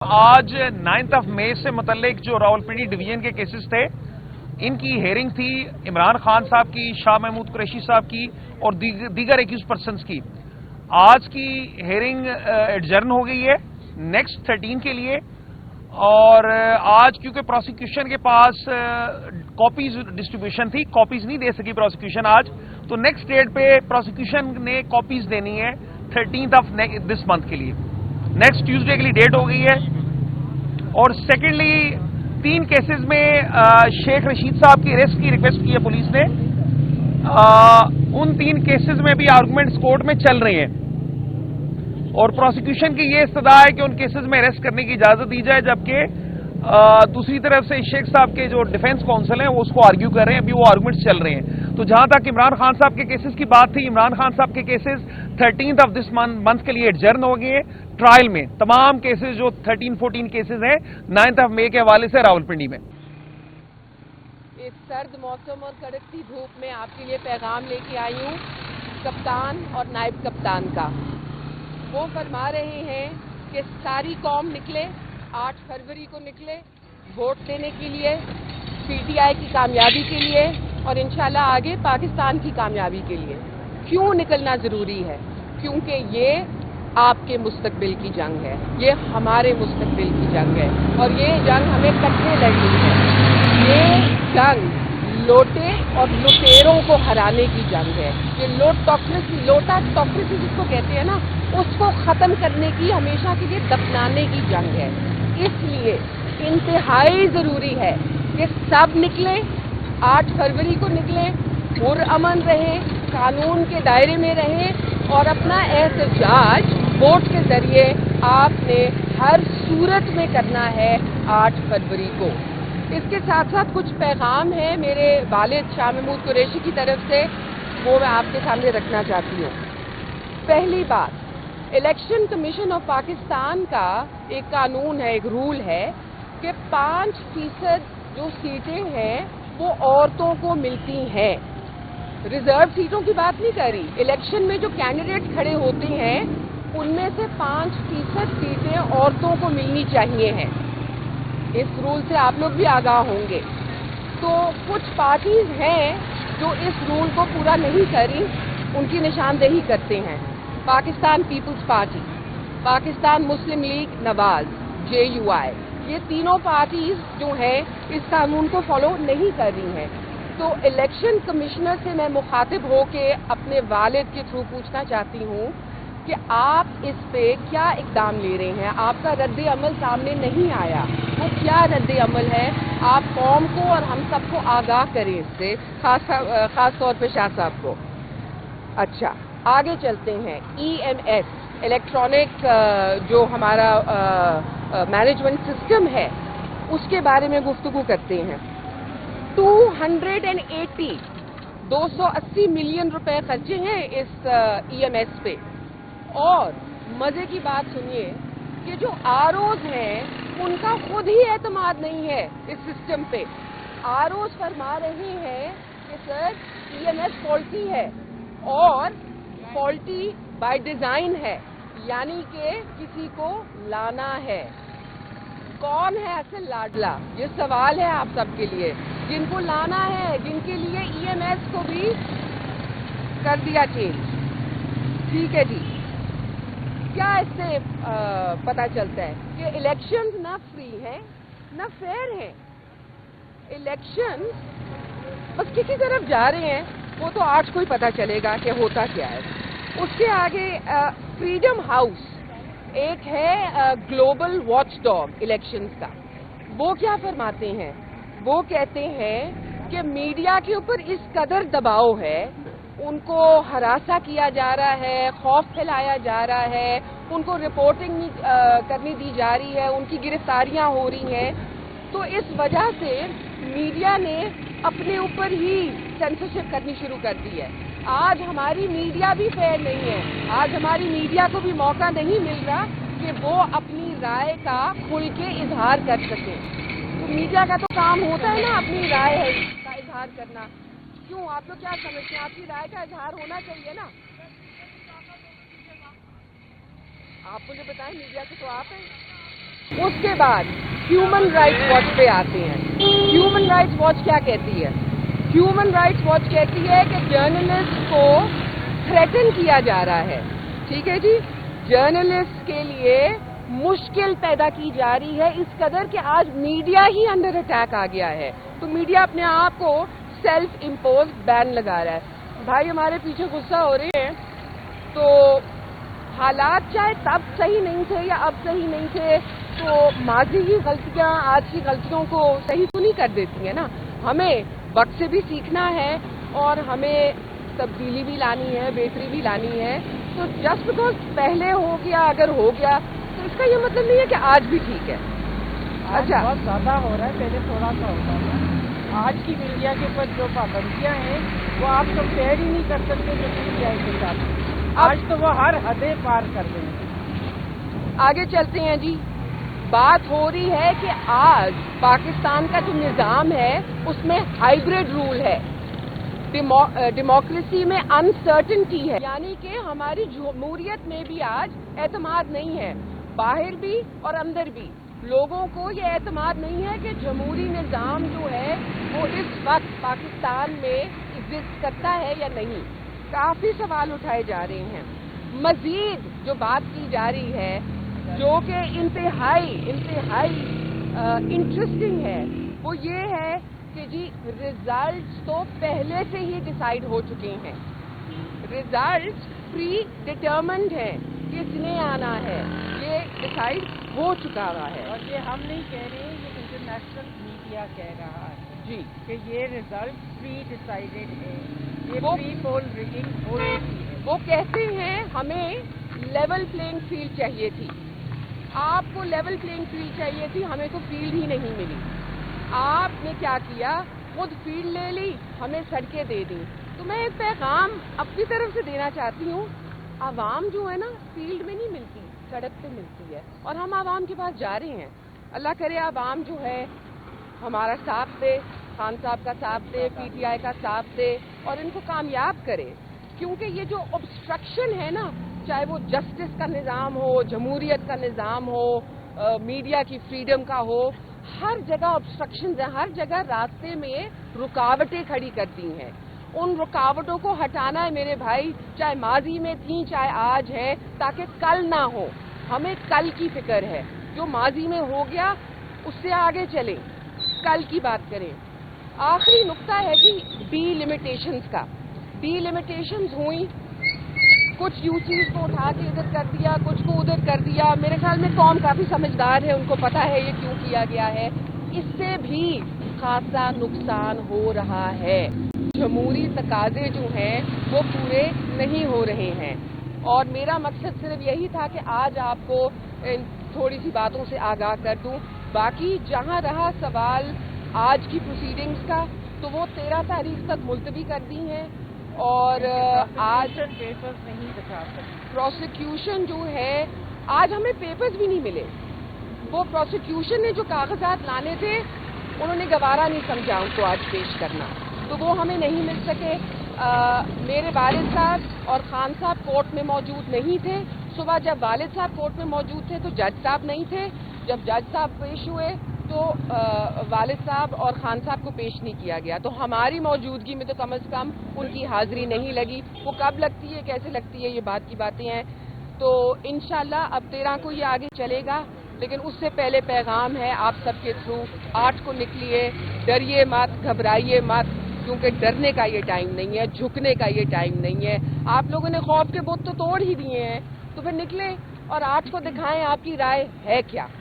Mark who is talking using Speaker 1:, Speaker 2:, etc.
Speaker 1: آج 9 مئی سے متعلق جو راولپنڈی ڈویژن کے کیسز تھے ان کی ہیئرنگ تھی عمران خان صاحب کی، شاہ محمود قریشی صاحب کی اور دیگر 21 پرسنز کی۔ آج کی ہیئرنگ ایڈجرن ہو گئی ہے نیکسٹ 13 کے لیے، اور آج کیونکہ پروسیکیوشن کے پاس کاپیز ڈسٹریبیوشن تھی، کاپیز نہیں دے سکی پروسیکیوشن آج، تو نیکسٹ ڈیٹ پہ پروسیکیوشن نے کاپیز دینی ہے 13 دس منتھ کے لیے، نیکسٹ ٹیوزڈے کے لیے ڈیٹ ہو گئی ہے۔ اور سیکنڈلی 3 کیسز میں شیخ رشید صاحب کی اریسٹ کی ریکویسٹ کی ہے پولیس نے۔ ان 3 کیسز میں بھی آرگومنٹس کورٹ میں چل رہے ہیں، اور پروسیکیوشن کی یہ استدعا ہے کہ ان کیسز میں اریسٹ کرنے کی اجازت دی جائے، جبکہ دوسری طرف سے شیخ صاحب کے جو ڈیفنس کونسل ہیں وہ اس کو آرگیو کر رہے ہیں، ابھی وہ آرگومنٹس چل رہے ہیں۔ تو جہاں تک عمران خان صاحب کے کیسز کی بات تھی، عمران خان صاحب کے کیسز 13 دس منتھ کے لیے ایڈجرن ہو گئے ہیں ٹرائل میں۔ تمام کیسز جو 13-14 کیسز ہیں 9 مئی کے حوالے سے راولپنڈی میں۔
Speaker 2: اس سرد موسم اور کڑکتی دھوپ میں آپ کے لیے پیغام لے کے آئی ہوں کپتان اور نائب کپتان کا۔ وہ فرما رہے ہیں کہ ساری قوم نکلے، 8 فروری کو نکلے ووٹ دینے کے لیے، پی ٹی آئی کی کامیابی کے لیے اور انشاءاللہ آگے پاکستان کی کامیابی کے لیے۔ کیوں نکلنا ضروری ہے؟ کیونکہ یہ آپ کے مستقبل کی جنگ ہے، یہ ہمارے مستقبل کی جنگ ہے، اور یہ جنگ ہمیں اکٹھے لڑنی ہے۔ یہ جنگ لوٹے اور لٹیروں کو ہرانے کی جنگ ہے۔ یہ لوٹا ٹاکریسی جس کو کہتے ہیں نا، اس کو ختم کرنے کی، ہمیشہ کے لیے دفنانے کی جنگ ہے۔ اس لیے انتہائی ضروری ہے کہ سب نکلیں، 8 فروری کو نکلیں، پرامن رہیں، قانون کے دائرے میں رہیں، اور اپنا احتجاج ووٹ کے ذریعے آپ نے ہر صورت میں کرنا ہے 8 فروری کو۔ اس کے ساتھ ساتھ کچھ پیغام ہیں میرے والد شاہ محمود قریشی کی طرف سے، وہ میں آپ کے سامنے رکھنا چاہتی ہوں۔ پہلی بات، الیکشن کمیشن آف پاکستان کا ایک قانون ہے، ایک رول ہے کہ 5% جو سیٹیں ہیں وہ عورتوں کو ملتی ہیں۔ ریزرو سیٹوں کی بات نہیں کر رہی، الیکشن میں جو کینڈیڈیٹ کھڑے ہوتے ہیں ان میں سے 5% سیٹیں عورتوں کو ملنی چاہیے ہیں۔ اس رول سے آپ لوگ بھی آگاہ ہوں گے۔ تو کچھ پارٹیز ہیں جو اس رول کو پورا نہیں کری، ان کی نشاندہی کرتے ہیں۔ پاکستان پیپلز پارٹی، پاکستان مسلم لیگ نواز، JUI، یہ تینوں پارٹیز جو ہیں اس قانون کو فالو نہیں کر رہی ہیں۔ تو الیکشن کمشنر سے میں مخاطب ہو کے اپنے والد کے تھرو پوچھنا چاہتی ہوں کہ آپ اس پہ کیا اقدام لے رہے ہیں؟ آپ کا رد عمل سامنے نہیں آیا، وہ کیا رد عمل ہے؟ آپ قوم کو اور ہم سب کو آگاہ کریں اس سے، خاص طور پہ شاہ صاحب کو۔ اچھا، آگے چلتے ہیں۔ EMS الیکٹرانک جو ہمارا مینجمنٹ سسٹم ہے اس کے بارے میں گفتگو کرتے ہیں۔ 280 ملین روپے خرچے ہیں اس EMS پہ، اور مزے کی بات سنیے کہ جو ROs ہیں ان کا خود ہی اعتماد نہیں ہے اس سسٹم پہ۔ ROs فرما رہے ہیں کہ سر EMS فالٹی ہے، اور فالٹی بائی ڈیزائن ہے، یعنی کہ کسی کو لانا ہے۔ کون ہے اصل لاڈلا؟ یہ سوال ہے آپ سب کے لیے۔ جن کو لانا ہے، جن کے لیے EMS کو بھی کر دیا چینج۔ ٹھیک ہے جی، کیا اس سے پتا چلتا ہے کہ الیکشنز نہ فری ہیں نہ فیئر ہیں۔ الیکشن بس کسی طرف جا رہے ہیں، وہ تو آج کو ہی پتا چلے گا کہ ہوتا کیا ہے۔ اس کے آگے فریڈم ہاؤس ایک ہے گلوبل واچ ڈاگ الیکشنز کا، وہ کیا فرماتے ہیں؟ وہ کہتے ہیں کہ میڈیا کے اوپر اس قدر دباؤ ہے، ان کو ہراساں کیا جا رہا ہے، خوف پھیلایا جا رہا ہے، ان کو رپورٹنگ نہیں کرنی دی جا رہی ہے، ان کی گرفتاریاں ہو رہی ہیں، تو اس وجہ سے میڈیا نے اپنے اوپر ہی سینسرشپ کرنی شروع کر دی ہے۔ آج ہماری میڈیا بھی فیئر نہیں ہے، آج ہماری میڈیا کو بھی موقع نہیں مل رہا کہ وہ اپنی رائے کا کھل کے اظہار کر سکے۔ تو میڈیا کا تو کام ہوتا ہے نا اپنی رائے کا اظہار کرنا۔ کیوں، آپ لوگ کیا سمجھتے ہیں؟ آپ کی رائے کا اظہار ہونا چاہیے نا۔ آپ مجھے بتائیں، میڈیا سے تو آپ ہیں۔ اس کے بعد ہیومن رائٹس واچ پہ آتے ہیں. ہیومن رائٹس واچ کیا کہتی ہے؟ ہیومن رائٹس واچ کہتی ہے کہ جرنلسٹ کو تھریٹن کیا جا رہا ہے. ٹھیک ہے جی, جرنلسٹ کے لیے مشکل پیدا کی جا رہی ہے اس قدر کہ آج میڈیا ہی انڈر اٹیک آ گیا ہے. تو میڈیا اپنے آپ کو سیلف امپوز بین لگا رہا ہے. بھائی ہمارے پیچھے غصہ ہو رہے ہیں, تو حالات چاہے تب صحیح نہیں تھے یا اب صحیح نہیں تھے, تو ماضی کی غلطیاں آج کی غلطیوں کو صحیح تو نہیں کر دیتی ہیں نا. ہمیں وقت سے بھی سیکھنا ہے اور ہمیں تبدیلی بھی لانی ہے, بہتری بھی لانی ہے. تو جسٹ بیکاز پہلے ہو گیا, اگر ہو گیا تو اس کا یہ مطلب نہیں ہے کہ آج بھی ٹھیک ہے.
Speaker 3: اچھا, بہت زیادہ ہو رہا ہے, پہلے تھوڑا سا ہوتا تھا. آج کی میڈیا کے اوپر جو پابندیاں ہیں وہ آپ کمپیئر ہی نہیں کر سکتے جو میڈیا کے ساتھ. آج تو وہ ہر حدیں پار کر رہے ہیں.
Speaker 2: آگے چلتے ہیں جی. بات ہو رہی ہے کہ آج پاکستان کا جو نظام ہے اس میں ہائیبرڈ رول ہے. ڈیموکریسی میں انسرٹنٹی ہے, یعنی کہ ہماری جمہوریت میں بھی آج اعتماد نہیں ہے. باہر بھی اور اندر بھی لوگوں کو یہ اعتماد نہیں ہے کہ جمہوری نظام جو ہے وہ اس وقت پاکستان میں ایگزسٹ کرتا ہے یا نہیں. کافی سوال اٹھائے جا رہے ہیں. مزید جو بات کی جا رہی ہے جو کہ انتہائی انٹرسٹنگ ہے وہ یہ ہے کہ جی ریزلٹس تو پہلے سے ہی ڈیسائیڈ ہو چکے ہیں. ریزلٹس پری ڈٹرمنڈ ہیں, کس نے آنا ہے یہ ڈیسائیڈ ہو چکا ہوا ہے.
Speaker 3: اور یہ ہم نہیں کہہ رہے, یہ انٹرنیشنل میڈیا کہہ رہا ہے
Speaker 2: جی
Speaker 3: کہ یہ ریزلٹ پری ڈیسائیڈڈ ہے, یہ پری پول ریگنگ ہو چکی ہے.
Speaker 2: وہ کہتے ہیں ہمیں لیول پلینگ فیلڈ چاہیے تھی. آپ کو لیول پلینگ فیلڈ چاہیے تھی, ہمیں تو فیلڈ ہی نہیں ملی. آپ نے کیا کیا, خود فیلڈ لے لی, ہمیں سڑکیں دے دی. تو میں ایک پیغام اپنی طرف سے دینا چاہتی ہوں. عوام جو ہے نا فیلڈ میں نہیں ملتی, سڑک پہ ملتی ہے, اور ہم عوام کے پاس جا رہے ہیں. اللہ کرے عوام جو ہے ہمارا ساتھ دے, خان صاحب کا ساتھ دے, پی ٹی آئی کا ساتھ دے اور ان کو کامیاب کرے. کیونکہ یہ جو obstruction ہے نا, چاہے وہ جسٹس کا نظام ہو, جمہوریت کا نظام ہو, میڈیا کی فریڈم کا ہو, ہر جگہ obstructions ہیں. ہر جگہ راستے میں رکاوٹیں کھڑی کرتی ہیں. ان رکاوٹوں کو ہٹانا ہے میرے بھائی, چاہے ماضی میں تھیں چاہے آج ہے, تاکہ کل نہ ہو. ہمیں کل کی فکر ہے. جو ماضی میں ہو گیا اس سے آگے چلیں, کل کی بات کریں. آخری نقطہ ہے جی ڈی لمیٹیشنز کا. ڈی لمیٹیشنز ہوئی, کچھ یوسیز کو اٹھا کے ادھر کر دیا, کچھ کو ادھر کر دیا. میرے خیال میں قوم کافی سمجھدار ہے, ان کو پتا ہے یہ کیوں کیا گیا ہے. اس سے بھی خاصا نقصان ہو رہا ہے. جمہوری تقاضے جو ہیں وہ پورے نہیں ہو رہے ہیں. اور میرا مقصد صرف یہی تھا کہ آج آپ کو تھوڑی سی باتوں سے آگاہ کر دوں. باقی جہاں رہا سوال آج کی پروسیڈنگز کا, تو وہ 13 تاریخ تک ملتوی کر دی ہیں. اور آج
Speaker 3: پیپرز نہیں دکھا سکتے.
Speaker 2: پروسیکیوشن جو ہے, آج ہمیں پیپرز بھی نہیں ملے. وہ پروسیکیوشن نے جو کاغذات لانے تھے انہوں نے گوارا نہیں سمجھا ان کو آج پیش کرنا, تو وہ ہمیں نہیں مل سکے. میرے والد صاحب اور خان صاحب کورٹ میں موجود نہیں تھے. صبح جب والد صاحب کورٹ میں موجود تھے تو جج صاحب نہیں تھے. جب جج صاحب پیش ہوئے تو والد صاحب اور خان صاحب کو پیش نہیں کیا گیا. تو ہماری موجودگی میں تو کم از کم ان کی حاضری نہیں لگی. وہ کب لگتی ہے, کیسے لگتی ہے, یہ بات کی باتیں ہیں. تو انشاءاللہ اب 13 کو یہ آگے چلے گا. لیکن اس سے پہلے پیغام ہے آپ سب کے تھرو, 8 کو نکلیے, ڈریے مت, گھبرائیے مت, کیونکہ ڈرنے کا یہ ٹائم نہیں ہے, جھکنے کا یہ ٹائم نہیں ہے. آپ لوگوں نے خوف کے بت تو توڑ ہی دیے ہیں, تو پھر نکلیں اور 8 کو دکھائیں آپ کی رائے ہے کیا.